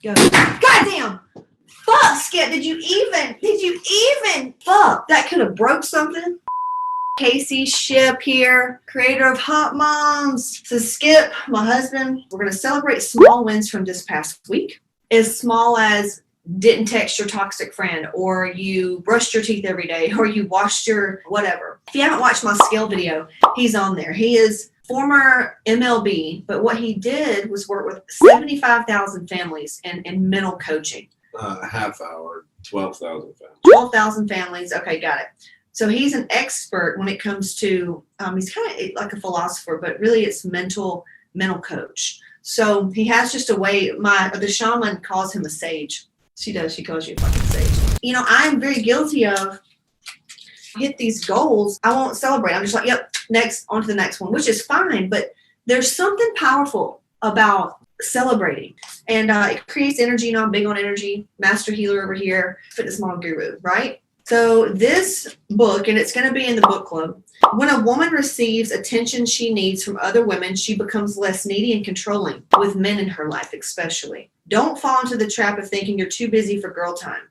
Go. Goddamn. Fuck, Skip. Did you even? Fuck. That could have broke something. Casey Shipp here, creator of Hotmomz. So Skip, my husband, we're going to celebrate small wins from this past week. As small as didn't text your toxic friend, or you brushed your teeth every day, or you washed your whatever. If you haven't watched my scale video, he's on there. He is former MLB, but what he did was work with 75,000 families in mental coaching. Half hour, 12,000 families. 12,000 families. Okay, got it. So he's an expert when it comes to, he's kind of like a philosopher, but really it's mental coach. So he has just a way, the shaman calls him a sage. She does, she calls you a fucking sage. You know, I'm very guilty of hit these goals. I won't celebrate. I'm just like, yep, next, on to the next one, which is fine. But there's something powerful about celebrating. And it creates energy. You know, I'm big on energy. Master healer over here, fitness model guru, right? So this book, and it's going to be in the book club, when a woman receives attention she needs from other women, she becomes less needy and controlling with men in her life, especially. Don't fall into the trap of thinking you're too busy for girl time.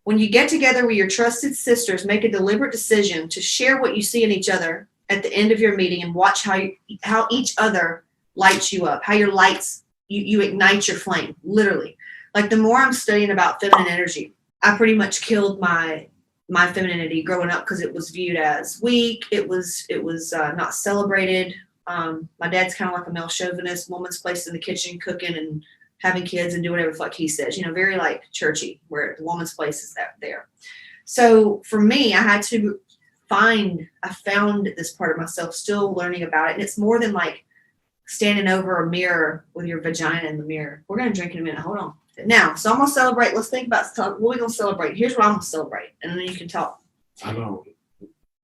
When you get together with your trusted sisters, make a deliberate decision to share what you see in each other at the end of your meeting and watch how each other lights you up, how your lights, you ignite your flame, literally. Like the more I'm studying about feminine energy, I pretty much killed my femininity growing up because it was viewed as weak. It was not celebrated. My dad's kind of like a male chauvinist, woman's place in the kitchen, cooking and having kids and do whatever the fuck he says, you know, very like churchy, where the woman's place is there. So for me, I found this part of myself, still learning about it. And it's more than like standing over a mirror with your vagina in the mirror. We're going to drink in a minute. Hold on. Now, so I'm going to celebrate. Let's think about what we're going to celebrate. Here's what I'm going to celebrate. And then you can talk. I know.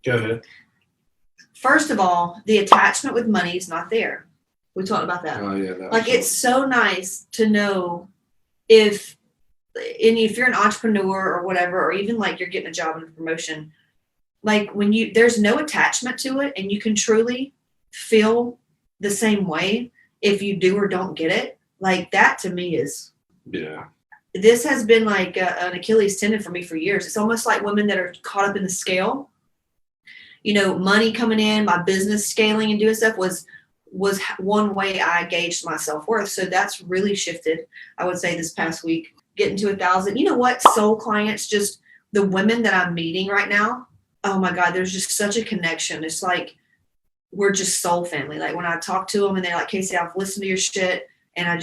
Go ahead. First of all, the attachment with money is not there. We talked about that. Oh, yeah. Like, it's so nice to know if you're an entrepreneur or whatever, or even like you're getting a job and a promotion, like when there's no attachment to it and you can truly feel the same way if you do or don't get it, like that to me is, yeah. This has been like an Achilles tendon for me for years. It's almost like women that are caught up in the scale, you know, money coming in, my business scaling and doing stuff was one way I gauged my self-worth. So that's really shifted, I would say, this past week, getting to 1,000. You know what? Soul clients, just the women that I'm meeting right now. Oh my God, there's just such a connection. It's like, we're just soul family. Like when I talk to them and they're like, Casey, I've listened to your shit and I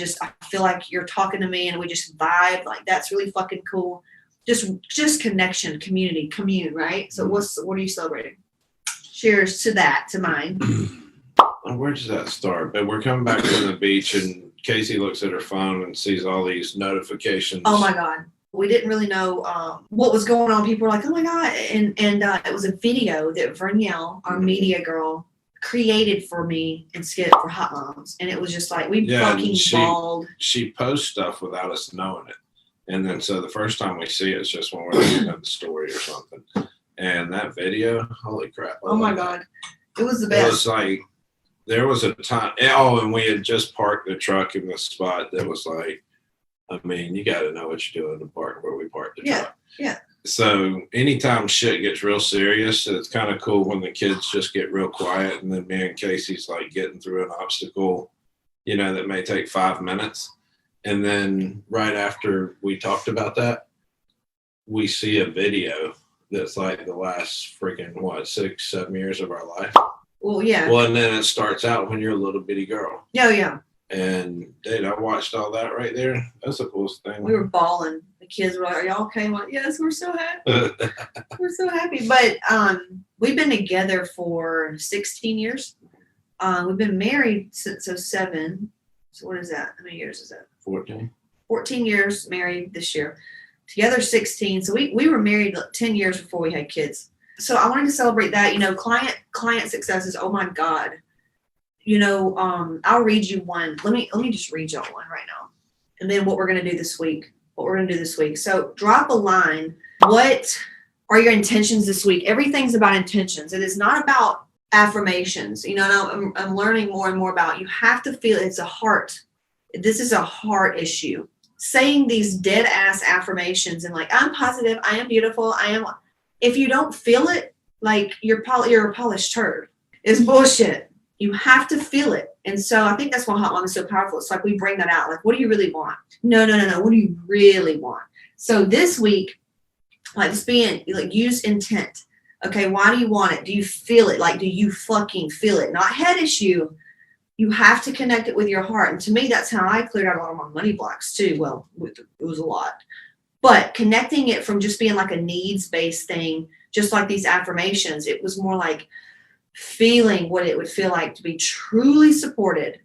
feel like you're talking to me and we just vibe. Like that's really fucking cool. Just connection, community, commune, right? So what are you celebrating? Cheers to that, to mine. Where does that start? But we're coming back from the beach and Casey looks at her phone and sees all these notifications. Oh my God. We didn't really know what was going on. People were like, oh my God. And it was a video that Vernell, our media girl, created for me and Skip for Hotmomz. And it was just like, we fucking bawled. She posts stuff without us knowing it. And then so the first time we see it, it's just when we're looking at the story or something. And that video, holy crap. Oh my God. It was the best. It was like, there was a time, and we had just parked the truck in the spot that was like, I mean, you got to know what you're doing to park where we parked the truck. Yeah. So anytime shit gets real serious, it's kind of cool when the kids just get real quiet and then me and Casey's like getting through an obstacle, you know, that may take 5 minutes. And then right after we talked about that, we see a video that's like the last freaking, 6-7 years of our life. Well, yeah. Well, and then it starts out when you're a little bitty girl. Yeah. And dude, I watched all that right there. That's the coolest thing. We were bawling. The kids were like, are y'all okay? I'm like, yes, we're so happy. We're so happy. But we've been together for 16 years. We've been married since 2007. So what is that? How many years is that? 14. 14 years married this year. Together 16. So we were married 10 years before we had kids. So I wanted to celebrate that, you know, client successes. Oh my God. You know, I'll read you one. Let me just read y'all one right now. And then what we're going to do this week. So drop a line. What are your intentions this week? Everything's about intentions. It is not about affirmations. You know, I'm learning more and more about, you have to feel it's a heart. This is a heart issue. saying these dead ass affirmations and like, I'm positive, I am beautiful, if you don't feel it, like you're a polished turd. It's bullshit. You have to feel it. And so I think that's why Hot Mom is so powerful. It's like we bring that out. Like, what do you really want? No. What do you really want? So this week, like, just use intent. Okay, why do you want it? Do you feel it? Like, do you fucking feel it? Not head issue. You have to connect it with your heart. And to me, that's how I cleared out a lot of my money blocks too. Well, it was a lot. But connecting it from just being like a needs-based thing, just like these affirmations, it was more like feeling what it would feel like to be truly supported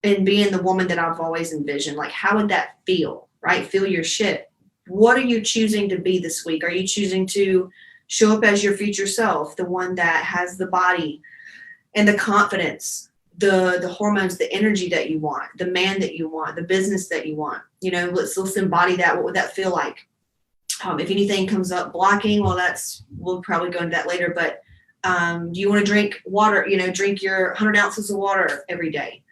and being the woman that I've always envisioned. Like, how would that feel, right? Feel your shit. What are you choosing to be this week? Are you choosing to show up as your future self, the one that has the body and the confidence, the hormones, the energy that you want, the man that you want, the business that you want? Let's embody that. What would that feel like? If anything comes up blocking, well, we'll probably go into that later. But do you want to drink water? Drink your 100 ounces of water every day.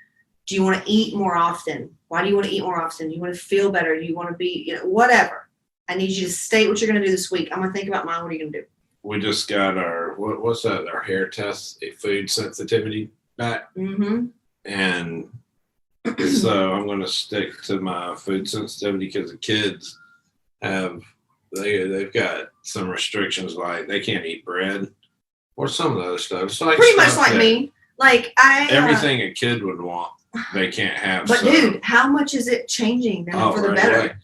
Do you want to eat more often? Why do you want to eat more often? Do you want to feel better? Do you want to be, whatever? I need you to state what you're going to do this week. I'm going to think about mine. What are you going to do? We just got what's that? Our hair test, food sensitivity back. Mm-hmm. And so I'm going to stick to my food sensitivity because the kids they've got some restrictions, like they can't eat bread or some of the other stuff. It's like pretty much like me. Like everything a kid would want, they can't have. But dude, how much is it changing them for the better? Away.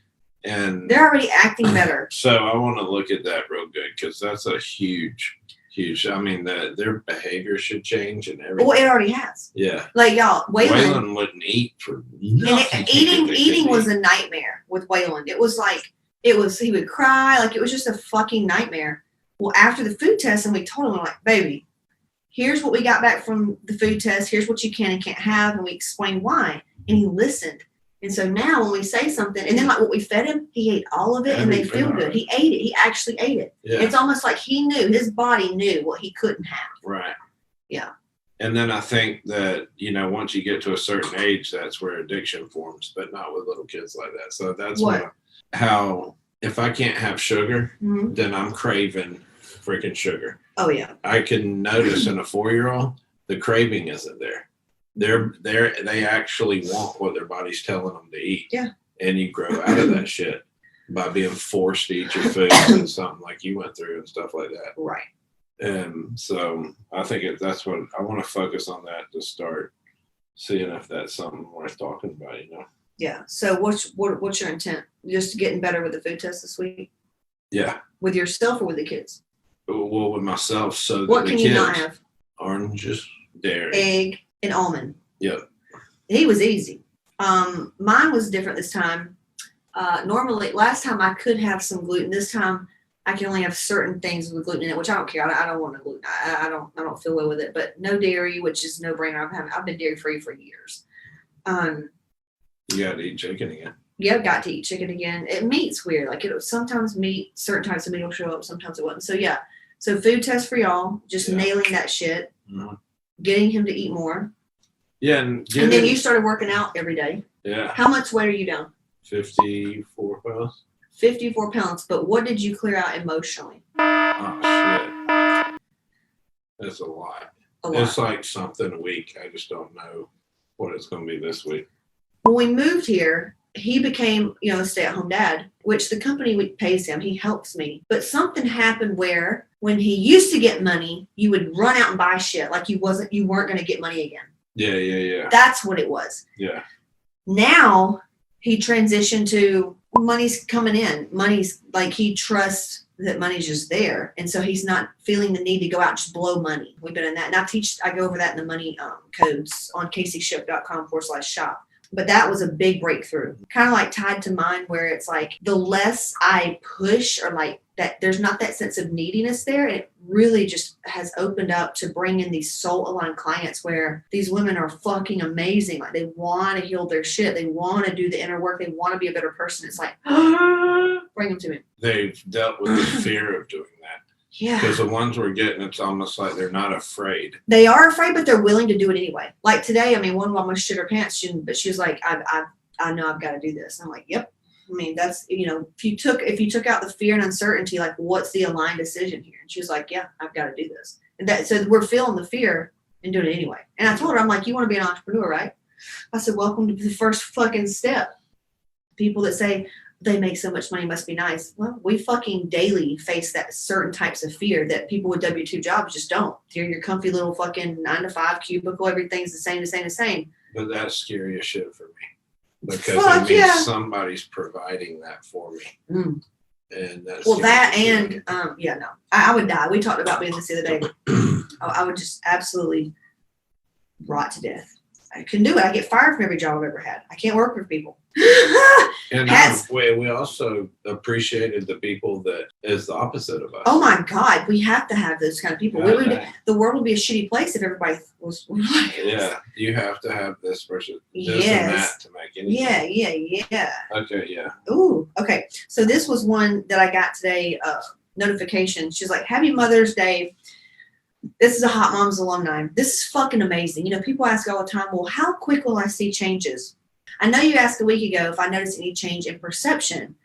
And they're already acting better. So I want to look at that real good because that's a huge. I mean, their behavior should change and everything. Well, it already has. Yeah. Like, y'all, Waylon wouldn't eat for nothing. And eating was a nightmare with Waylon. It was like, he would cry. Like, it was just a fucking nightmare. Well, after the food test, and we told him, we're like, baby, here's what we got back from the food test. Here's what you can and can't have. And we explained why. And he listened. And so now when we say something, and then like what we fed him, he ate all of it and they feel good. He ate it. He actually ate it. Yeah. It's almost like his body knew what he couldn't have. Right. Yeah. And then I think that, once you get to a certain age, that's where addiction forms, but not with little kids like that. So that's how, if I can't have sugar, mm-hmm. then I'm craving freaking sugar. Oh, yeah. I can notice in a 4-year-old, the craving isn't there. They actually want what their body's telling them to eat. Yeah. And you grow out of that shit by being forced to eat your food and something like you went through and stuff like that. Right. And so I think that's what I want to focus on, that to start seeing if that's something worth talking about, Yeah. So what's your intent? Just getting better with the food test this week? Yeah. With yourself or with the kids? Well, with myself. So that what can you not have? Oranges, dairy, egg, and almond. Yep. He was easy. Mine was different this time. Normally, last time I could have some gluten. This time I can only have certain things with gluten in it, which I don't care. I don't want no gluten. I don't feel well with it. But no dairy, which is no brainer. I've been dairy free for years. You got to eat chicken again. Yeah, got to eat chicken again. Meat's weird. Like sometimes certain types of meat will show up, sometimes it wouldn't. So yeah. So food test for y'all, just nailing that shit, mm-hmm. getting him to eat more. Yeah, and then you started working out every day. Yeah. How much weight are you down? 54 pounds. 54 pounds. But what did you clear out emotionally? Oh shit, that's a lot. It's like something a week. I just don't know what it's going to be this week. When we moved here, he became, a stay-at-home dad, which the company pays him. He helps me. But something happened where when he used to get money, you would run out and buy shit like you weren't going to get money again. Yeah. That's what it was. Yeah. Now he transitioned to money's coming in. Money's like he trusts that money's just there. And so he's not feeling the need to go out and just blow money. We've been in that. And I go over that in the money codes on caseyshipp.com/shop. But that was a big breakthrough, kind of like tied to mine, where it's like the less I push or like that, there's not that sense of neediness there. It really just has opened up to bring in these soul aligned clients where these women are fucking amazing. Like they want to heal their shit. They want to do the inner work. They want to be a better person. It's like, bring them to me. They've dealt with the fear of doing that. Yeah. Because the ones we're getting, it's almost like they're not afraid. They are afraid, but they're willing to do it anyway. Like today, one of them almost shit her pants, but she was like, I know I've got to do this. I'm like, yep. I mean, that's, if you took out the fear and uncertainty, like, what's the aligned decision here? And she was like, yeah, I've got to do this. And so we're feeling the fear and doing it anyway. And I told her, I'm like, you want to be an entrepreneur, right? I said, welcome to the first fucking step. People that say they make so much money must be nice. Well, we fucking daily face that certain types of fear that people with W-2 jobs just don't. You're in your comfy little fucking 9-to-5 cubicle. Everything's the same. But that's scary as shit for me. Because Fuck, it means yeah. somebody's providing that for me. Mm. And that's Well, that scary. and, no. I would die. We talked about doing this the other day. I would just absolutely rot to death. I couldn't do it. I get fired from every job I've ever had. I can't work with people. And we also appreciated the people that is the opposite of us. Oh my God, we have to have those kind of people. The world would be a shitty place if everybody was like, yeah, you have to have this versus this yes. and that to make anything. Yeah. Okay, yeah. Ooh, okay. So this was one that I got today, notification. She's like, happy Mother's Day. This is a Hotmomz Alumni. This is fucking amazing. People ask all the time, well, how quick will I see changes? I know you asked a week ago if I noticed any change in perception.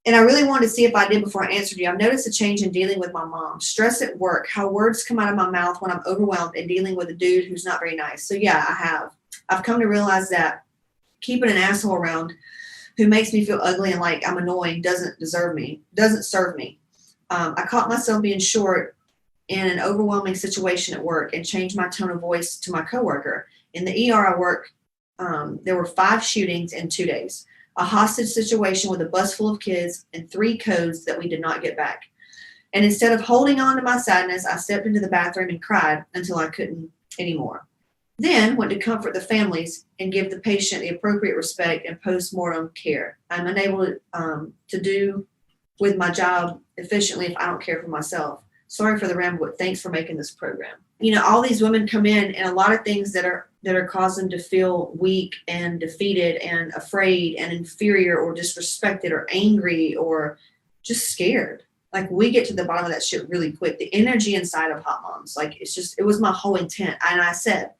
And I really wanted to see if I did before I answered you. I've noticed a change in dealing with my mom. Stress at work, how words come out of my mouth when I'm overwhelmed and dealing with a dude who's not very nice. So yeah, I have. I've come to realize that keeping an asshole around who makes me feel ugly and like I'm annoying doesn't serve me. I caught myself being short in an overwhelming situation at work and changed my tone of voice to my coworker. In the ER I work, there were 5 shootings in 2 days, a hostage situation with a bus full of kids, and 3 codes that we did not get back. And instead of holding on to my sadness, I stepped into the bathroom and cried until I couldn't anymore. Then went to comfort the families and give the patient the appropriate respect and post-mortem care. I'm unable to do with my job efficiently if I don't care for myself. Sorry for the ramble, but thanks for making this program. All these women come in and a lot of things that are causing them to feel weak and defeated and afraid and inferior or disrespected or angry or just scared. Like, we get to the bottom of that shit really quick. The energy inside of Hotmomz, like, it was my whole intent. And I said,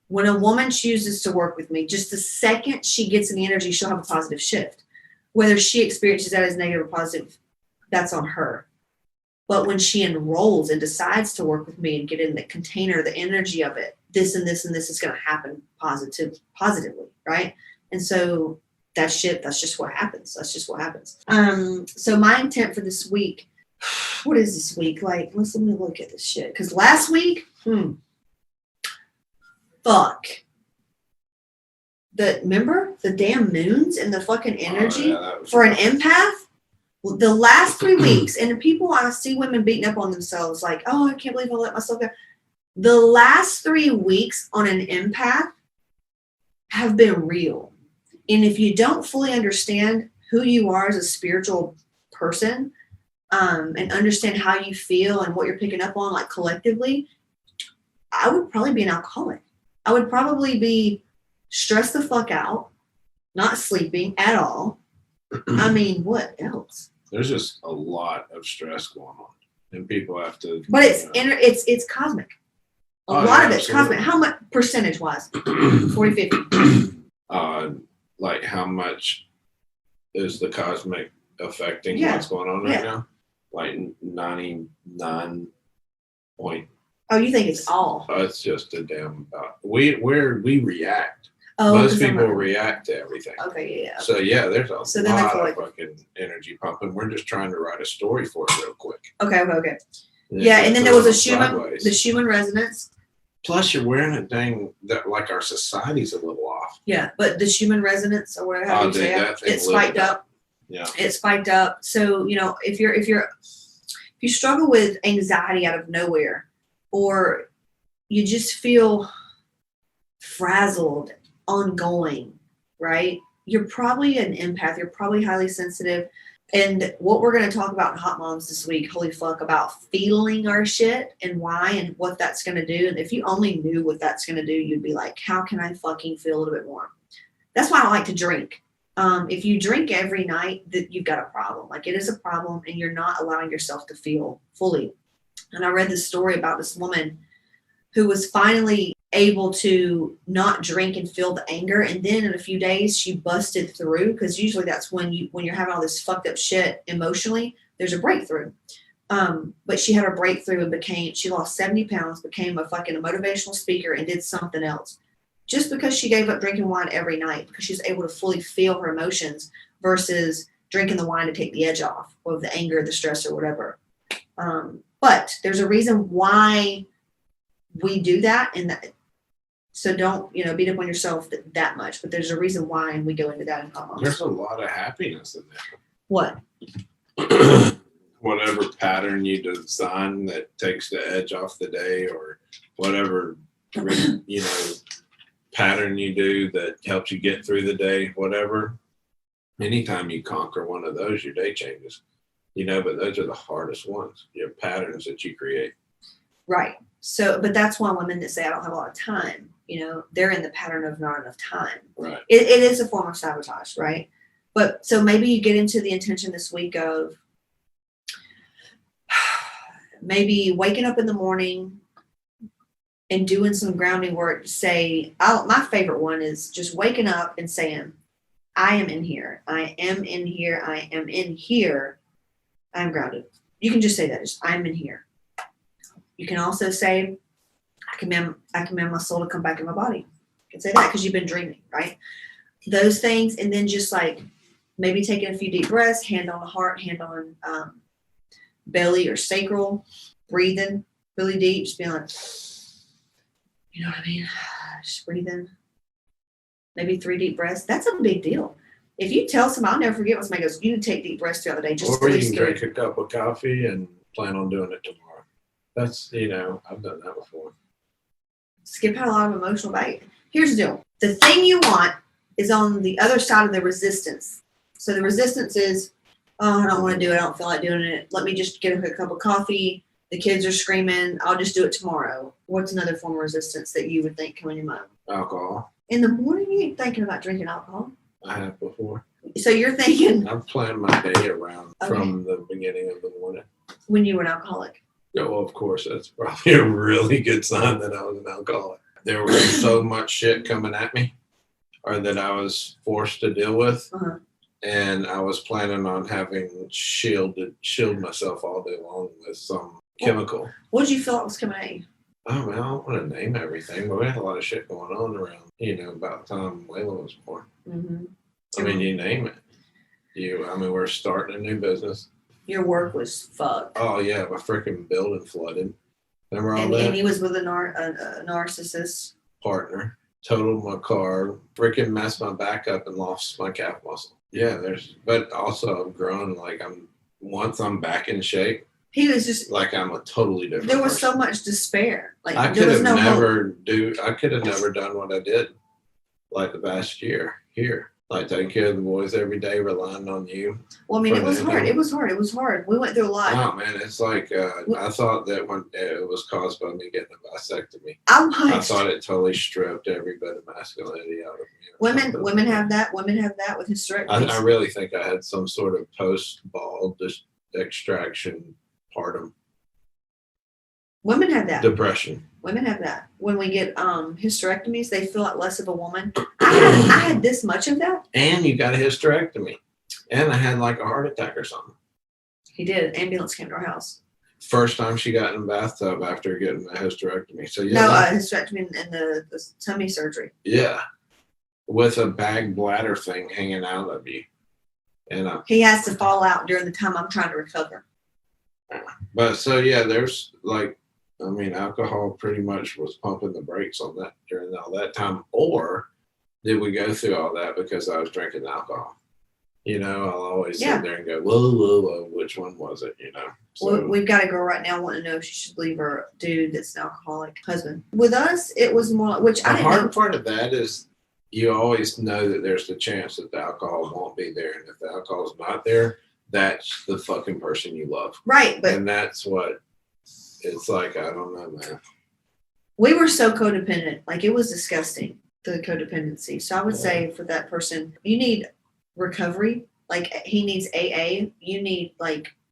when a woman chooses to work with me, just the second she gets in the energy, she'll have a positive shift. Whether she experiences that as negative or positive, that's on her. But when she enrolls and decides to work with me and get in the container, the energy of it, this and this and this is going to happen positively, right? And so that's just what happens. So my intent for this week, what is this week? Like, let me look at this shit. Because last week, remember the damn moons and the fucking energy for an empath? The last 3 weeks, and I see women beating up on themselves like, oh, I can't believe I let myself go. The last 3 weeks on an empath have been real. And if you don't fully understand who you are as a spiritual person, and understand how you feel and what you're picking up on, like, collectively, I would probably be an alcoholic. I would probably be stressed the fuck out, not sleeping at all. I mean, what else? There's just a lot of stress going on, and people have to. But it's cosmic. A lot of it's cosmic. How much percentage wise? 40, 50. Like, how much is the cosmic affecting what's going on right now? Like 99 point. Oh, you think it's all? It's just a damn. We react. Oh, most people react to everything. Okay, yeah. So yeah, there's a lot of fucking energy pumping. We're just trying to write a story for it real quick. Okay. Yeah, and then there was the Schumann resonance. Plus, you're wearing a thing that, like, our society's a little off. Yeah, but the Schumann resonance or whatever you say it spiked up. Yeah, it spiked up. So if you struggle with anxiety out of nowhere, or you just feel frazzled ongoing, right? You're probably an empath. You're probably highly sensitive. And what we're going to talk about in Hotmomz this week, holy fuck, about feeling our shit and why and what that's going to do. And if you only knew what that's going to do, you'd be like, how can I fucking feel a little bit more? That's why I don't like to drink. If you drink every night, that you've got a problem. Like, it is a problem, and you're not allowing yourself to feel fully. And I read this story about this woman who was finally able to not drink and feel the anger. And then in a few days, she busted through, because usually that's when you're having all this fucked up shit emotionally, there's a breakthrough. But she had a breakthrough and she lost 70 pounds, became a motivational speaker, and did something else. Just because she gave up drinking wine every night, because she was able to fully feel her emotions versus drinking the wine to take the edge off of the anger, the stress, or whatever. But there's a reason why we do that, so don't, beat up on yourself that much. But there's a reason why, and we go into that in Hotmomz. There's a lot of happiness in that. What? Whatever pattern you design that takes the edge off the day, or whatever, pattern you do that helps you get through the day, whatever. Anytime you conquer one of those, your day changes. But those are the hardest ones. Your patterns that you create. Right. So, but that's why women that say I don't have a lot of time, they're in the pattern of not enough time. Right. It is a form of sabotage, right? But so maybe you get into the intention this week of maybe waking up in the morning and doing some grounding work to say, my favorite one is just waking up and saying, I am in here. I am in here. I am in here. I'm grounded. You can just say that. Just, I'm in here. You can also say, I command my soul to come back in my body. You can say that because you've been dreaming, right? Those things. And then just like maybe taking a few deep breaths, hand on the heart, hand on belly or sacral, breathing really deep, just being like, you know what I mean? Just breathing. Maybe 3 deep breaths. That's a big deal. If you tell somebody, I'll never forget when somebody goes, you need to take deep breaths throughout the day. Or you can drink a cup of coffee and plan on doing it tomorrow. That's, I've done that before. Skip out a lot of emotional value. Here's the deal. The thing you want is on the other side of the resistance. So the resistance is, oh, I don't want to do it. I don't feel like doing it. Let me just get a cup of coffee. The kids are screaming. I'll just do it tomorrow. What's another form of resistance that you would think come in your mind? Alcohol. In the morning, you ain't thinking about drinking alcohol. I have before. So you're thinking. I've planned my day around from the beginning of the morning. When you were an alcoholic. Yeah, well, of course, that's probably a really good sign that I was an alcoholic. There was so much shit coming at me, or that I was forced to deal with. Uh-huh. And I was planning on having shield myself all day long with some chemical. What did you feel like was coming at you? Oh, man, I don't want to name everything, but we had a lot of shit going on around, about the time Layla was born. Mm-hmm. I mean, you name it. We're starting a new business. Your work was fucked. Oh, yeah, my freaking building flooded. Remember all that? And he was with a narcissist. Partner. Totaled my car, freaking messed my back up and lost my calf muscle. Yeah, but also I've grown, once I'm back in shape. He was just I'm a totally different There was person. so much despair. I could have never done what I did the past year here. Taking care of the boys every day, relying on you. Well, it was hard. It was hard. We went through a lot. Oh man, it's I thought that when it was caused by me getting a vasectomy. I thought it totally stripped every bit of masculinity out of me. Women have that. Women have that with hysterectomies. I really think I had some sort of post-ball extraction partner. Women have that. Depression. Women have that. When we get hysterectomies, they feel like less of a woman. I had this much of that. And you got a hysterectomy. And I had a heart attack or something. He did. Ambulance came to our house. First time she got in the bathtub after getting a hysterectomy. So yeah. No, hysterectomy and the tummy surgery. Yeah. With a bag bladder thing hanging out of you. And he has to fall out during the time I'm trying to recover. But so yeah, there's alcohol pretty much was pumping the brakes on that during all that time. Or did we go through all that because I was drinking alcohol? I'll always sit there and go, whoa, which one was it? So, we've got a girl right now wanting to know if she should leave her dude that's an alcoholic husband. With us, it was more, which I didn't know. The hard part of that is you always know that there's the chance that the alcohol won't be there. And if the alcohol's not there, that's the fucking person you love. Right. And that's what it's I don't know, man. We were so codependent. It was disgusting, the codependency. So I would say for that person, you need recovery. He needs AA. You need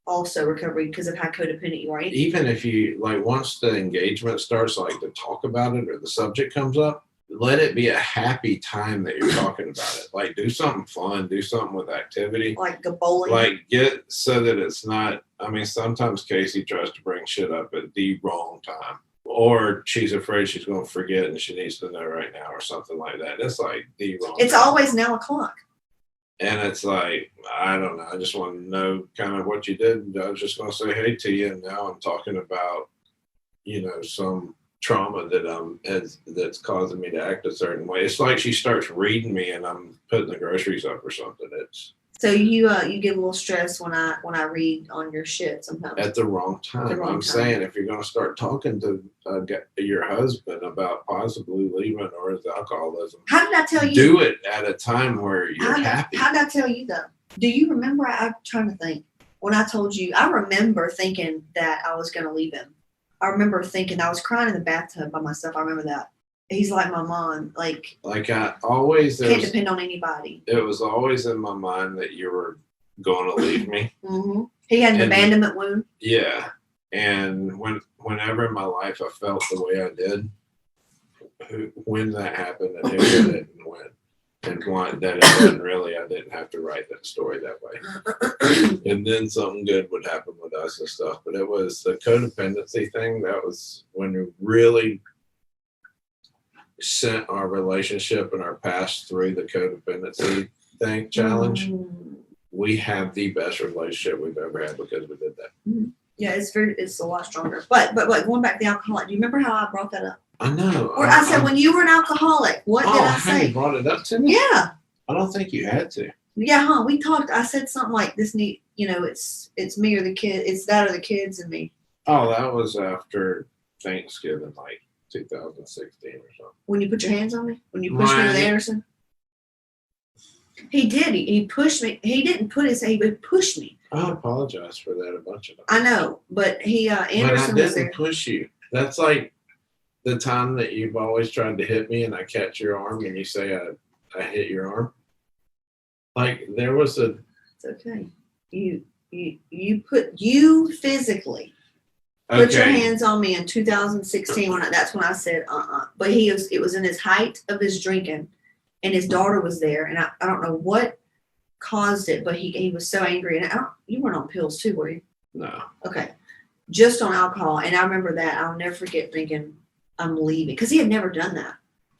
also recovery because of how codependent you are. Even if you like, once the engagement starts, like to talk about it or the subject comes up, let it be a happy time that you're talking about it. Like, do something fun, do something with activity. Like go bowling. Like, get so that it's not, I mean, sometimes Casey tries to bring shit up at the wrong time. Or she's afraid she's going to forget and she needs to know right now or something like that. It's like the wrong It's time. always now o'clock. And it's like, I don't know. I just want to know kind of what you did. I was just going to say hey to you. And now I'm talking about, some trauma that that's causing me to act a certain way. It's like she starts reading me and I'm putting the groceries up or something. It's so you get a little stressed when I read on your shit sometimes. at the wrong time. I'm saying if you're going to start talking to your husband about possibly leaving or his alcoholism, how did I tell you? Do it at a time where you're happy. How did I tell you though? Do you remember? I'm trying to think. When I told you, I remember thinking that I was going to leave him. I remember thinking I was crying in the bathtub by myself. I remember that. He's like my mom. Like I always can't depend on anybody. It was always in my mind that you were going to leave me. Mm-hmm. He had an abandonment wound. Yeah, and whenever in my life I felt the way I did, when that happened and who did it and when, and why that it wasn't really, I didn't have to write that story that way. And then something good would happen with us and stuff. But it was the codependency thing. That was when we really sent our relationship and our past through the codependency thing challenge. We have the best relationship we've ever had because we did that. Yeah, it's a lot stronger. But going back to the alcoholic, do you remember how I brought that up? I know. Or I said when you were an alcoholic, what did I say? You brought it up to me? Yeah. I don't think you had to. Yeah, huh? We talked. I said something like this. It's me or the kid. It's that or the kids and me. Oh, that was after Thanksgiving, like 2016 or something. When you put your hands on me? When you pushed me with Anderson? He did. He pushed me. He didn't put his. He would push me. I apologize for that a bunch of times. I know, but Anderson but I didn't was there. Push you. That's like the time that you've always tried to hit me, and I catch your arm, and you say I hit your arm. Like there was a. It's okay. You physically. Put your hands on me in 2016 that's when I said But it was in his height of his drinking, and his daughter was there, and I don't know what caused it, but he was so angry. And you weren't on pills too, were you? No. Okay, just on alcohol. And I remember that. I'll never forget thinking I'm leaving because he had never done that.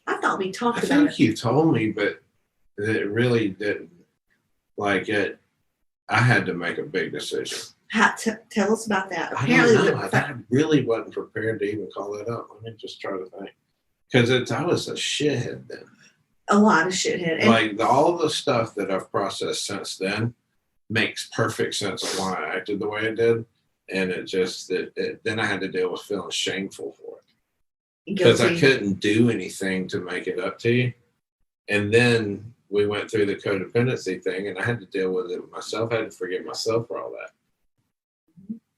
I thought we talked about it. I think you told me, but it really didn't. Like it, I had to make a big decision. Tell us about that. Apparently, I really wasn't prepared to even call that up. Let me just try to think. Because I was a shithead then. A lot of shithead. Like all the stuff that I've processed since then makes perfect sense of why I acted the way I did. And it just, then I had to deal with feeling shameful for it. Because I couldn't do anything to make it up to you. And then we went through the codependency thing and I had to deal with it myself. I had to forgive myself for all that.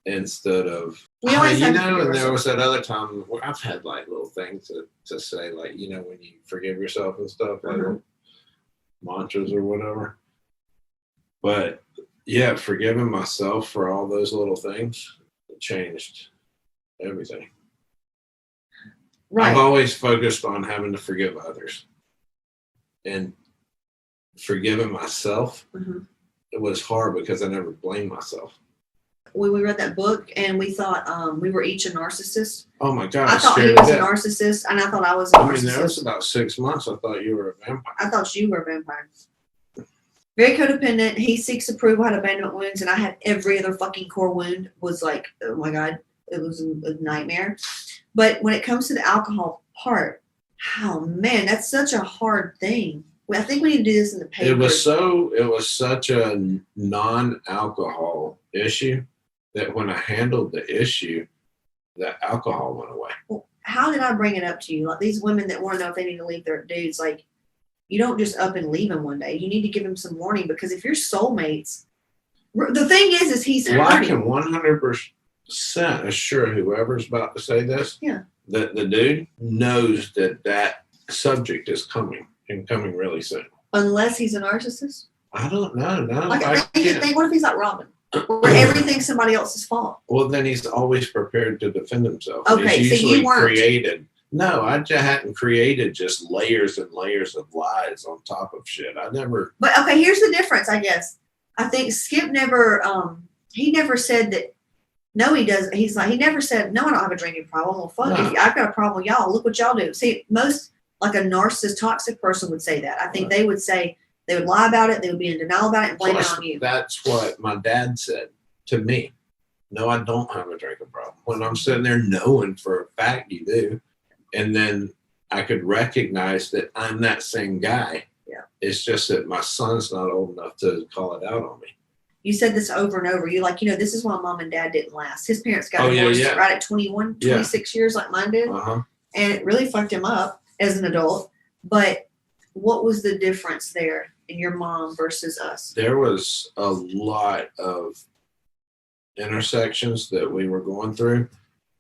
Instead of, and there was that other time where I've had like little things to say, like, when you forgive yourself and stuff, like mantras or whatever. But yeah, forgiving myself for all those little things changed everything. Right. I've always focused on having to forgive others. And forgiving myself, it was hard because I never blamed myself. When we read that book and we thought we were each a narcissist. Oh my God. I thought he was a narcissist and I thought I was a narcissist. There was about 6 months I thought you were a vampire. I thought you were a vampire. Very codependent. He seeks approval, had abandonment wounds, and I had every other fucking core wound. Was like, oh my God, it was a nightmare. But when it comes to the alcohol part, oh man, that's such a hard thing. I think we need to do this in the paper. It was such a non-alcohol issue that when I handled the issue, the alcohol went away. Well, how did I bring it up to you? Like these women that want to know if they need to leave their dudes, like you don't just up and leave them one day. You need to give them some warning because if you're soulmates, the thing is he's hurting. Well, I can 100% assure whoever's about to say this, that the dude knows that subject is coming and coming really soon. Unless he's a narcissist? I don't know. No, what if he's like Robin? where everything's somebody else's fault. Well, then he's always prepared to defend himself. Okay, he's so usually you weren't. created. No, I just hadn't created just layers and layers of lies on top of shit. I never. But okay, here's the difference, I guess. I think Skip never, he never said that. No, he does. He's like, he never said, no, I don't have a drinking problem. Well, fuck, No. if I've got a problem with y'all, look what y'all do. See, most, like a narcissist, toxic person would say that. I think they would say, they would lie about it, they would be in denial about it, and blame it on you. That's what my dad said to me. No, I don't have a drinking problem. When I'm sitting there knowing for a fact you do, and then I could recognize that I'm that same guy. Yeah. It's just that my son's not old enough to call it out on me. You said this over and over. You're like, this is why mom and dad didn't last. His parents got Oh, divorced yeah. right at 21, 26 years like mine did. Uh-huh. And it really fucked him up as an adult. But what was the difference there in your mom versus us? There was a lot of intersections that we were going through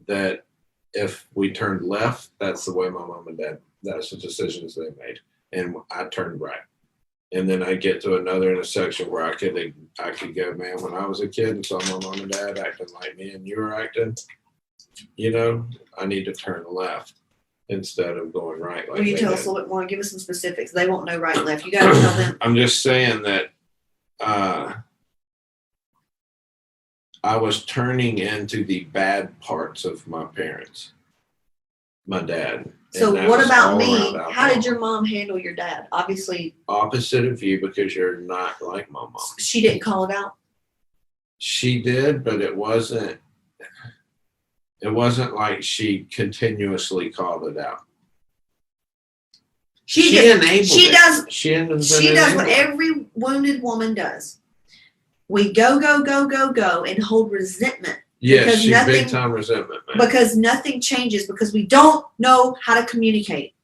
that if we turned left, that's the way my mom and dad, that's the decisions they made. And I turned right. And then I get to another intersection where I could go, man, when I was a kid and saw my mom and dad acting like me and you were acting, I need to turn left instead of going right. Like Will you tell us a little bit more? Give us some specifics. They won't know right and left. You got to tell them. I'm just saying that I was turning into the bad parts of my parents, my dad. So And that what was about all me? around How alcohol. did your mom handle your dad? Obviously, Opposite of you, because you're not like my mom. she didn't call it out. She did, but it wasn't like she continuously called it out. She enabled does. it. She does what every wounded woman does. We go, and hold resentment. Yes, because she's nothing- big time resentment, man. Because nothing changes because we don't know how to communicate.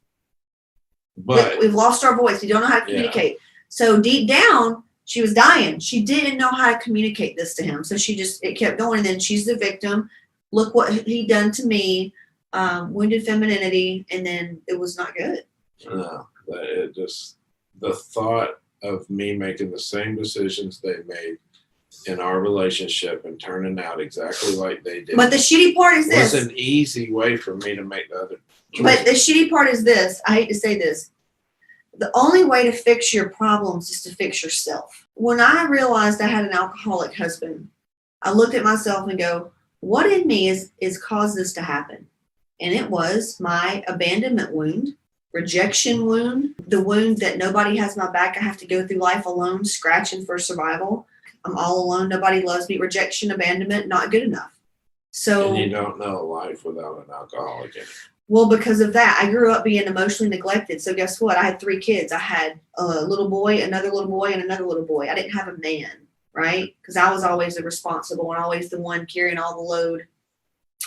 But We've lost our voice. We don't know how to communicate. So deep down, she was dying. She didn't know how to communicate this to him. So it kept going. And then she's the victim. Look what he done to me. Wounded femininity. And then it was not good. no, it just, the thought of me making the same decisions they made in our relationship and turning out exactly like they did. But the shitty part is this. was an easy way for me to make the other choices. But the shitty part is this. I hate to say this. The only way to fix your problems is to fix yourself. When I realized I had an alcoholic husband, I looked at myself and go, what in me is caused this to happen? And it was my abandonment wound, rejection wound, the wound that nobody has my back. I have to go through life alone, scratching for survival. I'm all alone. Nobody loves me. Rejection, abandonment, not good enough. So and you don't know life without an alcoholic in it. Well, because of that, I grew up being emotionally neglected. So guess what? I had 3 kids. I had a little boy, another little boy, and another little boy. I didn't have a man, right? Because I was always the responsible and always the one carrying all the load.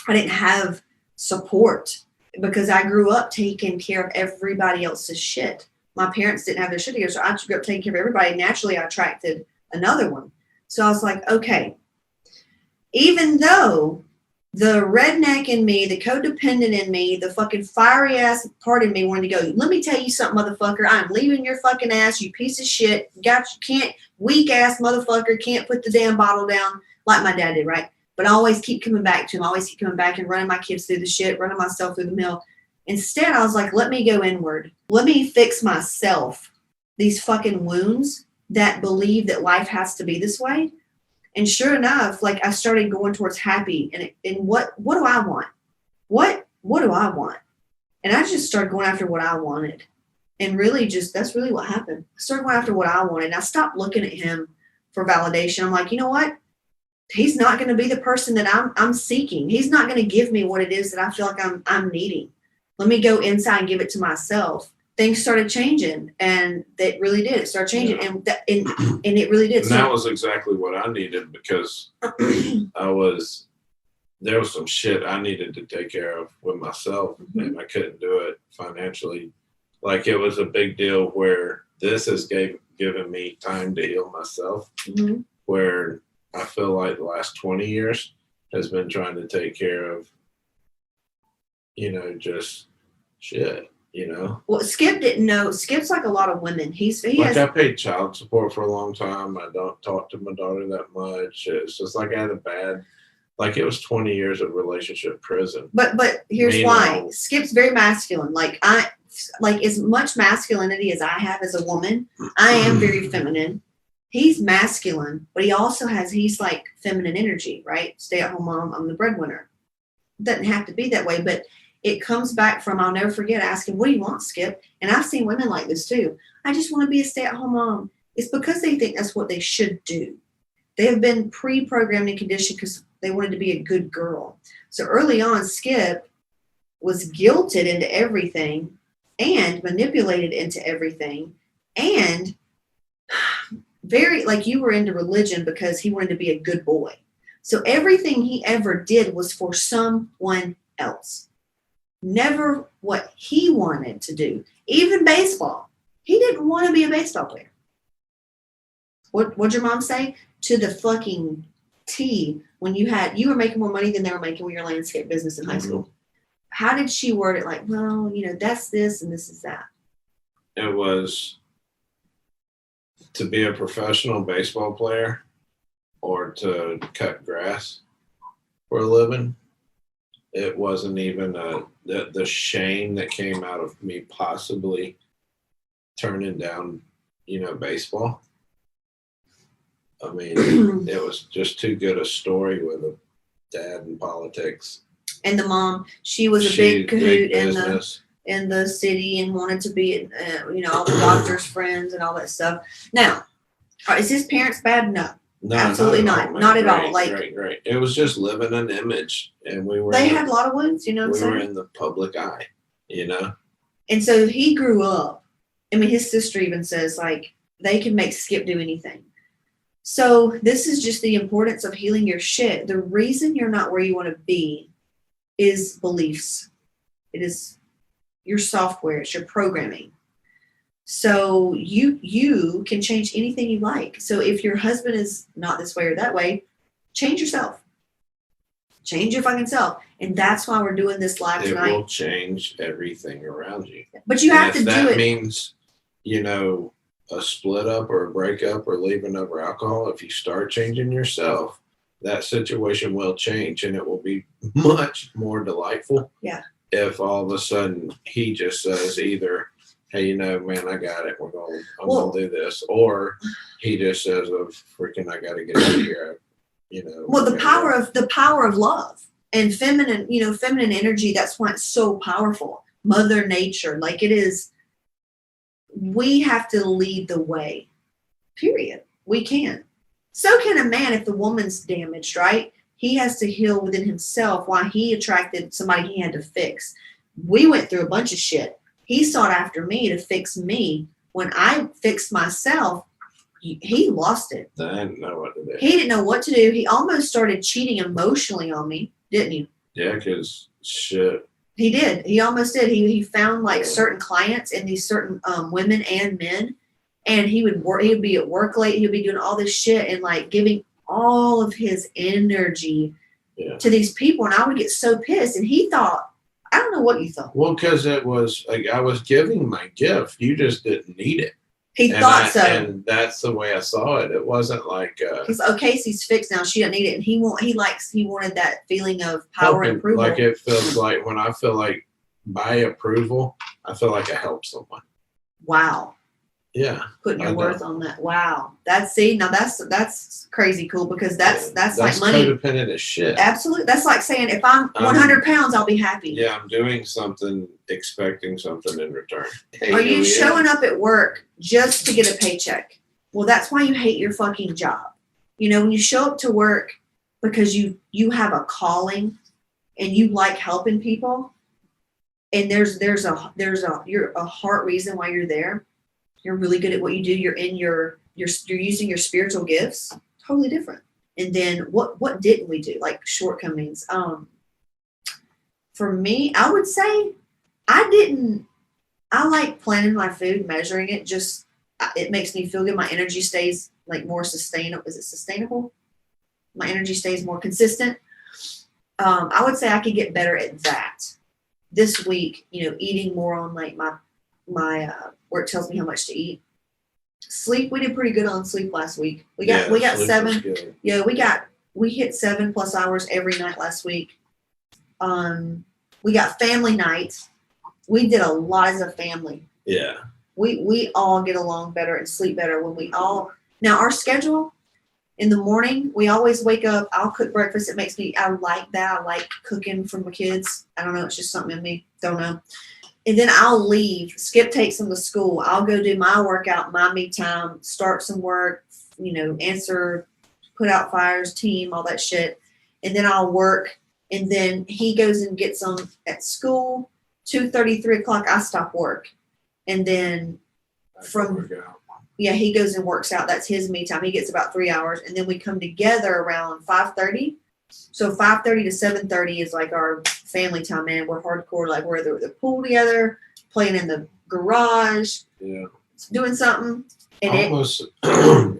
I didn't have support because I grew up taking care of everybody else's shit. My parents didn't have their shit together, so I grew up taking care of everybody. Naturally, I attracted another one. So I was like, okay, even though the redneck in me, the codependent in me, the fucking fiery ass part in me wanted to go, let me tell you something, motherfucker. I'm leaving your fucking ass, you piece of shit. Weak ass motherfucker, can't put the damn bottle down like my dad did, right? But I always keep coming back to him, always keep coming back and running my kids through the shit, running myself through the mill. Instead, I was like, let me go inward. Let me fix myself. These fucking wounds that believe that life has to be this way. And sure enough, like I started going towards happy and what do I want? What do I want? And I just started going after what I wanted. And really that's really what happened. I started going after what I wanted. And I stopped looking at him for validation. I'm like, you know what? He's not going to be the person that I'm seeking. He's not going to give me what it is that I feel like I'm needing. Let me go inside and give it to myself. Things started changing, and that really did. It started changing, and it really did. And that was exactly what I needed because there was some shit I needed to take care of with myself, and I couldn't do it financially. Like it was a big deal where this has given me time to heal myself, where I feel like the last 20 years has been trying to take care of, just shit. you know. Well, Skip didn't know. Skip's like a lot of women. He Like has. I paid child support for a long time. I don't talk to my daughter that much. It's just like I had a bad, like it was 20 years of relationship prison. But here's why. Meanwhile- Skip's very masculine. Like as much masculinity as I have as a woman, I am very feminine. He's masculine, but he's like feminine energy, right? Stay at home mom, I'm the breadwinner. Doesn't have to be that way, but it comes back from, I'll never forget asking, what do you want, Skip? And I've seen women like this too. I just want to be a stay at home mom. It's because they think that's what they should do. They have been pre-programmed and conditioned because they wanted to be a good girl. So early on, Skip was guilted into everything and manipulated into everything, and very, like, you were into religion because he wanted to be a good boy. So everything he ever did was for someone else. Never what he wanted to do. Even baseball. He didn't want to be a baseball player. What'd your mom say? To the fucking T, when you were making more money than they were making with your landscape business in high school. How did she word it? Like, well, that's this and this is that. It was to be a professional baseball player or to cut grass for a living. It wasn't even the shame that came out of me possibly turning down, baseball. I mean, it was just too good a story with a dad in politics. And the mom, she was a big cahoot in the city and wanted to be, all the doctor's friends and all that stuff. Now, is his parents bad? No. No, absolutely not. Not at all. Like, great. It was just living an image, and they had a lot of wounds. You know what I'm saying? We were in the public eye, And so he grew up. I mean, his sister even says, like, they can make Skip do anything. So this is just the importance of healing your shit. The reason you're not where you want to be is beliefs. It is your software. It's your programming. So you can change anything you like. So if your husband is not this way or that way, change yourself. Change your fucking self. And that's why we're doing this live tonight. It will change everything around you. But you have to do it. That means, a split up or a breakup or leaving over alcohol. If you start changing yourself, that situation will change, and it will be much more delightful. Yeah. If all of a sudden he just says either, hey, man, I got it. I'm gonna do this. Or he just says, oh, freaking, I got to get out of here. Well, the power of love and feminine energy. That's why it's so powerful. Mother Nature, like it is. We have to lead the way. Period. We can. So can a man if the woman's damaged, right? He has to heal within himself why he attracted somebody he had to fix. We went through a bunch of shit. He sought after me to fix me. When I fixed myself, he lost it. I didn't know what to do. He didn't know what to do. He almost started cheating emotionally on me, didn't you? Yeah, because shit. He did. He almost did. He found like certain clients and these certain women and men, and he would work. He would be at work late. He would be doing all this shit and like giving all of his energy to these people, and I would get so pissed. And he thought, I don't know what you thought. Well, because it was like I was giving my gift. You just didn't need it. He thought so. And that's the way I saw it. It wasn't like he's Casey's fixed now. She doesn't need it, and he wanted that feeling of power and approval. Like it feels like when I feel like by approval, I feel like I help someone. Wow. Yeah. Putting your worth on that. Wow. That's crazy cool because that's like money. Codependent as shit. Absolutely. That's like saying if I'm 100 pounds, I'll be happy. Yeah, I'm doing something, expecting something in return. Are you showing up at work just to get a paycheck? Well, that's why you hate your fucking job. When you show up to work because you have a calling and you like helping people, and there's a heart reason why you're there. You're really good at what you do. You're using your spiritual gifts. Totally different. And then what didn't we do? Like shortcomings. For me, I would say I like planning my food, measuring it. Just, it makes me feel good. My energy stays like more sustainable. Is it sustainable? My energy stays more consistent. I would say I could get better at that. this week, eating more on like my where it tells me how much to eat. Sleep, we did pretty good on sleep last week. We got sleep 7. was good. Yeah, we hit 7+ hours every night last week. We got family nights. We did a lot as a family. Yeah. We all get along better and sleep better when we all. Now our schedule in the morning, we always wake up. I'll cook breakfast. I like that. I like cooking for my kids. I don't know. It's just something in me. Don't know. And then I'll leave. Skip takes them to school. I'll go do my workout, my me time, start some work, answer, put out fires, team, all that shit. And then I'll work. And then he goes and gets them at school. 2:30, 3 o'clock, I stop work. And then he goes and works out. That's his me time. He gets about 3 hours. And then we come together around 5:30. So 5:30 to 7:30 is like our family time, man. We're hardcore. Like we're at the pool together, playing in the garage, doing something. And almost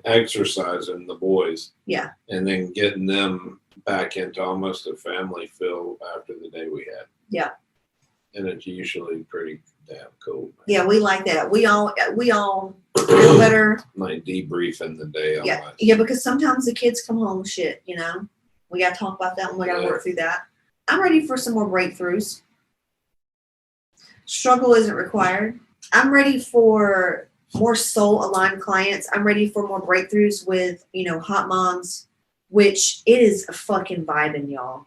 exercising the boys. Yeah. And then getting them back into almost a family feel after the day we had. Yeah. And it's usually pretty damn cool. Man. Yeah, we like that. We all feel better. Like debriefing the day. Yeah, because sometimes the kids come home with shit, We got to talk about that and we got to work through that. I'm ready for some more breakthroughs. Struggle isn't required. I'm ready for more soul-aligned clients. I'm ready for more breakthroughs with, Hotmomz, which it is a fucking vibing, y'all.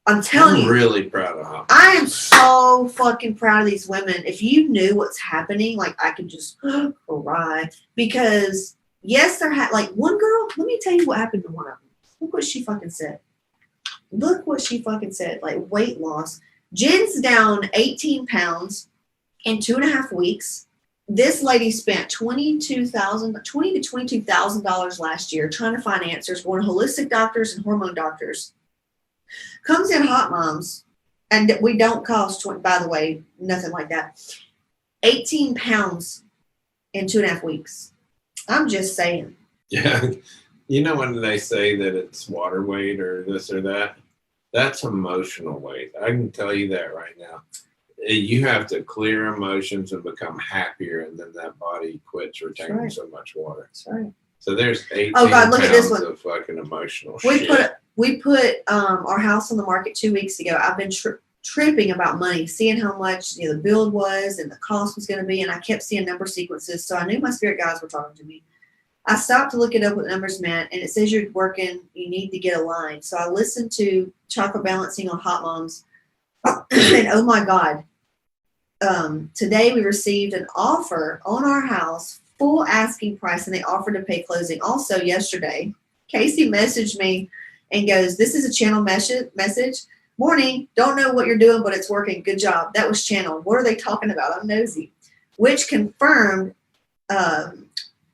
I'm telling you. I'm really proud of Hotmomz. I am so fucking proud of these women. If you knew what's happening, like I could just cry. Because, yes, there had, like one girl, let me tell you what happened to one of them. Look what she fucking said. Like weight loss. Jen's down 18 pounds in 2.5 weeks. This lady spent $20,000 to $22,000 last year trying to find answers, going to holistic doctors and hormone doctors. Comes in Hotmomz, and we don't cost 20, by the way, nothing like that. 18 pounds in 2.5 weeks. I'm just saying. Yeah. When they say that it's water weight or this or that, that's emotional weight. I can tell you that right now. You have to clear emotions and become happier, and then that body quits retaining so much water. That's right. So there's 18 look at this one. Of fucking emotional shit. We put our house on the market 2 weeks ago. I've been tripping about money, seeing how much the build was and the cost was going to be, and I kept seeing number sequences. So I knew my spirit guides were talking to me. I stopped to look it up what numbers meant, and it says you're working, you need to get aligned. So I listened to chakra balancing on Hotmomz, and oh my God. Today we received an offer on our house, full asking price, and they offered to pay closing. Also yesterday, Casey messaged me and goes, "This is a channel message. Morning, don't know what you're doing, but it's working. Good job." That was channeled. What are they talking about? I'm nosy. Which confirmed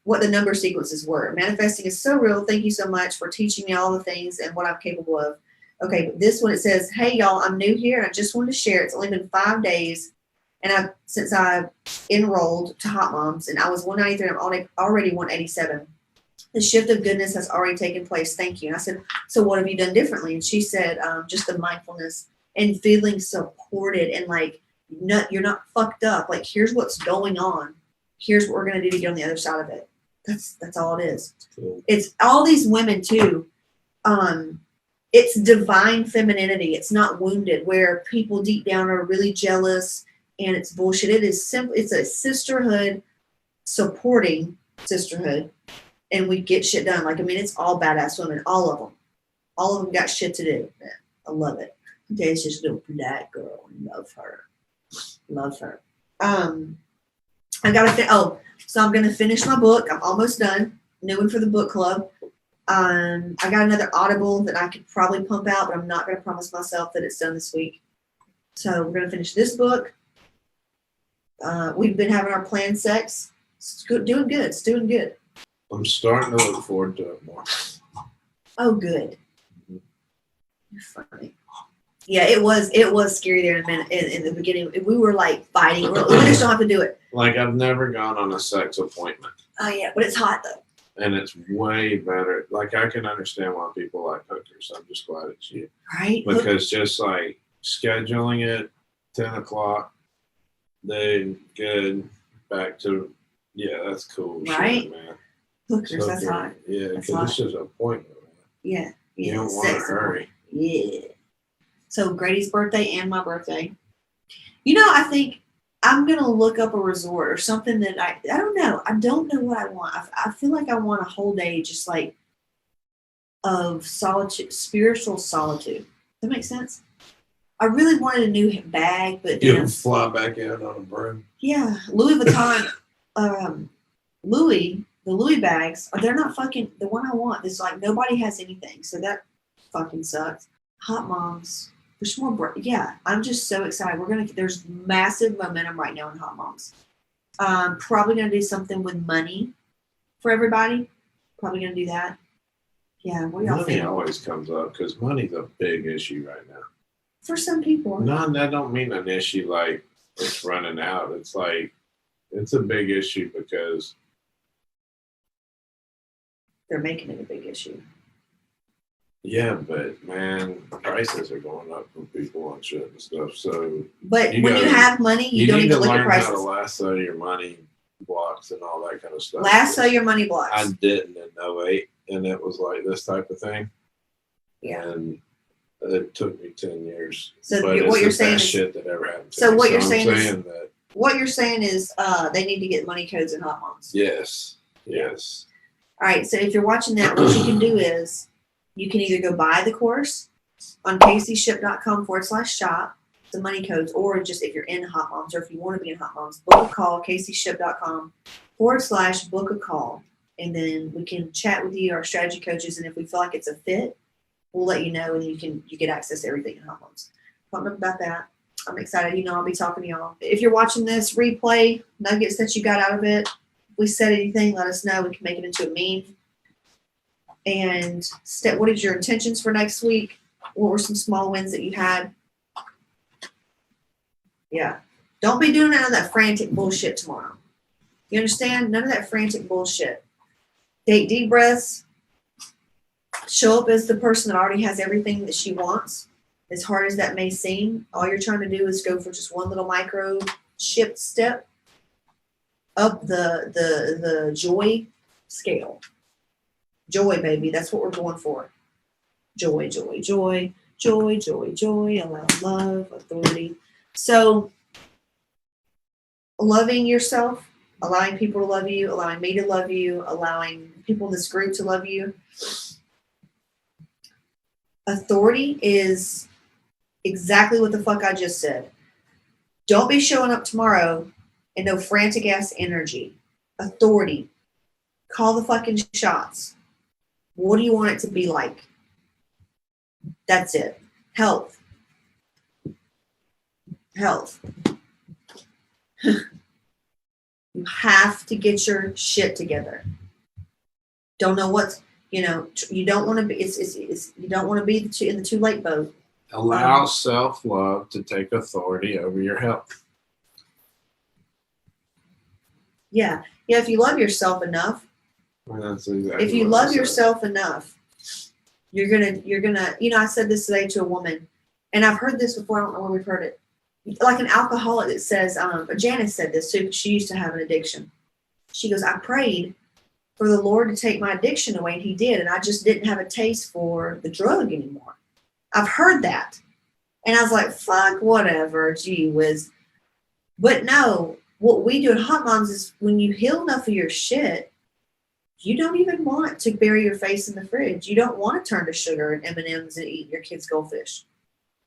what the number sequences were. Manifesting is so real. Thank you so much for teaching me all the things and what I'm capable of. Okay, but this one, it says, "Hey y'all, I'm new here and I just wanted to share. It's only been 5 days and since I enrolled to Hotmomz, and I was 193 and I'm already 187. The shift of goodness has already taken place. Thank you." And I said, "So what have you done differently?" And she said, "Just the mindfulness and feeling supported and like, you're not fucked up. Like, here's what's going on. Here's what we're going to do to get on the other side of it." That's all it is. Cool. It's all these women too. It's divine femininity. It's not wounded, where people deep down are really jealous and it's bullshit. It is simple. It's a sisterhood supporting sisterhood, and we get shit done. Like, I mean, it's all badass women, all of them got shit to do. Man, I love it. Okay, it's just a little black girl. Love her. So I'm going to finish my book. I'm almost done. New one for the book club. I got another Audible that I could probably pump out, but I'm not going to promise myself that it's done this week. So we're going to finish this book. We've been having our planned sex. It's doing good. It's doing good. I'm starting to look forward to it more. Oh, good. You're funny. Yeah, it was scary there in a minute in the beginning. We were like fighting. We just don't have to do it. Like, I've never gone on a sex appointment. Oh yeah, but it's hot though. And it's way better. Like, I can understand why people like hookers. I'm just glad it's you. Right. Because just like scheduling it 10 o'clock. They good. Back to, yeah, that's cool. Right? Shit, man. Hookers, that's hot. Yeah, That's because it's hot. just an appointment. Man. Yeah. You don't want to Sexy. hurry. Yeah. So Grady's birthday and my birthday. You know, I think I'm going to look up a resort or something that I don't know. I don't know what I want. I feel like I want a whole day just like of solitude, spiritual solitude. Does that make sense? I really wanted a new bag, but You'll fly back in on a broom. yeah, Louis Vuitton, the Louis bags, they're not fucking the one I want. It's like nobody has anything, so that fucking sucks. Hotmomz, there's more. Yeah, I'm just so excited. There's massive momentum right now in Hotmomz. Probably gonna do something with money for everybody. Probably gonna do that. Yeah, what y'all Money think? always comes up because money's a big issue right now. For some people. No, that don't mean an issue like it's running out. It's like it's a big issue because They're making it a big issue. yeah, but man, prices are going up for people on shit and stuff. So But when you have money, you don't need even to look at learn how to prices. lasso your money blocks and all that kind of stuff. Lasso your money blocks. I didn't in '08, and it was like this type of thing. Yeah. And it took me 10 years. So but what it's you're the saying best is, shit that ever happened to so me. what you're I'm saying is- that what you're saying is they need to get money codes in Hotmomz. yes. All right, so if you're watching that, what you can do is you can either go buy the course on caseyship.com/shop, the money codes, or just if you're in Hotmomz or if you want to be in Hotmomz, book a call, caseyship.com/book a call. And then we can chat with you, our strategy coaches, and if we feel like it's a fit, we'll let you know and you get access to everything in Hotmomz. Talking about that. I'm excited. You know, I'll be talking to y'all. If you're watching this replay, nuggets that you got out of it, if we said anything, let us know. We can make it into a meme. And what is your intentions for next week? What were some small wins that you had? Yeah. Don't be doing none of that frantic bullshit tomorrow. You understand? None of that frantic bullshit. Take deep breaths. Show up as the person that already has everything that she wants. As hard as that may seem, all you're trying to do is go for just one little micro shift step up the joy scale. Joy, baby. That's what we're going for. Joy, joy, joy, joy, joy, joy, allow love, authority. So loving yourself, allowing people to love you, allowing me to love you, allowing people in this group to love you. Authority is exactly what the fuck I just said. Don't be showing up tomorrow in no frantic ass energy. Authority. Call the fucking shots. What do you want it to be like? That's it. Health. Health. You have to get your shit together. Don't know what's, you don't want to be, you don't want to be in the too late boat. Allow self-love to take authority over your health. Yeah. Yeah. If you love yourself enough, That's exactly if you what love I said. yourself enough, you're gonna, I said this today to a woman, and I've heard this before. I don't know where we've heard it. Like an alcoholic that says, Janice said this too. She used to have an addiction. She goes, I prayed for the Lord to take my addiction away, and He did, and I just didn't have a taste for the drug anymore. I've heard that, and I was like, fuck, whatever, gee whiz. But no, what we do at Hotmomz is when you heal enough of your shit, you don't even want to bury your face in the fridge. You don't want to turn to sugar and M&Ms and eat your kids' goldfish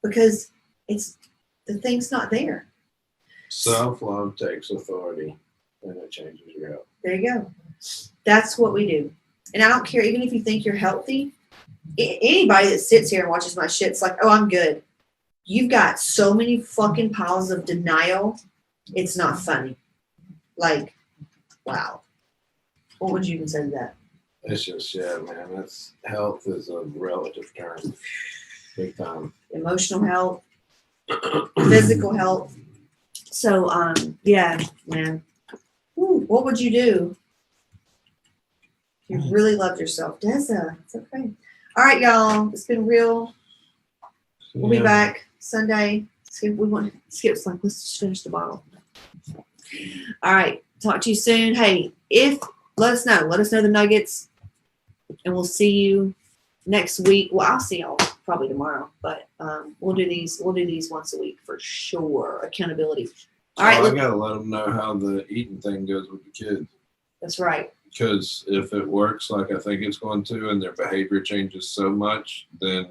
because the thing's not there. Self-love takes authority and it changes your health. There you go. That's what we do. And I don't care, even if you think you're healthy, anybody that sits here and watches my shit, it's like, oh, I'm good. You've got so many fucking piles of denial. It's not funny. Like, wow. What would you even say to that? It's just, yeah, man, that's health is a relative term. Big time. Emotional health, physical health. So, yeah, man. Ooh, what would you do if you really loved yourself? Deza, it's okay. All right, y'all. It's been real. We'll be back Sunday, Skip's like, let's just finish the bottle. All right. Talk to you soon. Hey, let us know the nuggets, and we'll see you next week. Well, I'll see y'all probably tomorrow, but we'll do these once a week for sure. Accountability. All right. I gotta let them know how the eating thing goes with the kids. That's right. Because if it works like I think it's going to, and their behavior changes so much, then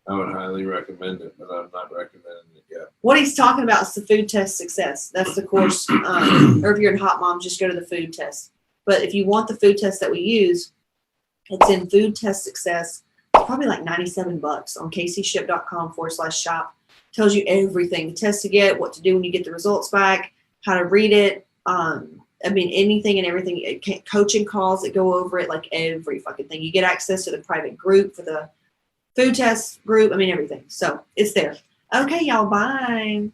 I would highly recommend it, but I'm not recommending it yet. What he's talking about is the food test success. That's the course. Or if you're in Hotmomz, just go to the food test. But if you want the food test that we use, it's in food test success. It's probably like $97 on kcshipp.com/shop. Tells you everything, the test to get, what to do when you get the results back, how to read it. Anything and everything. Coaching calls that go over it, like every fucking thing. You get access to the private group for the food test group. Everything. So it's there. Okay, y'all. Bye.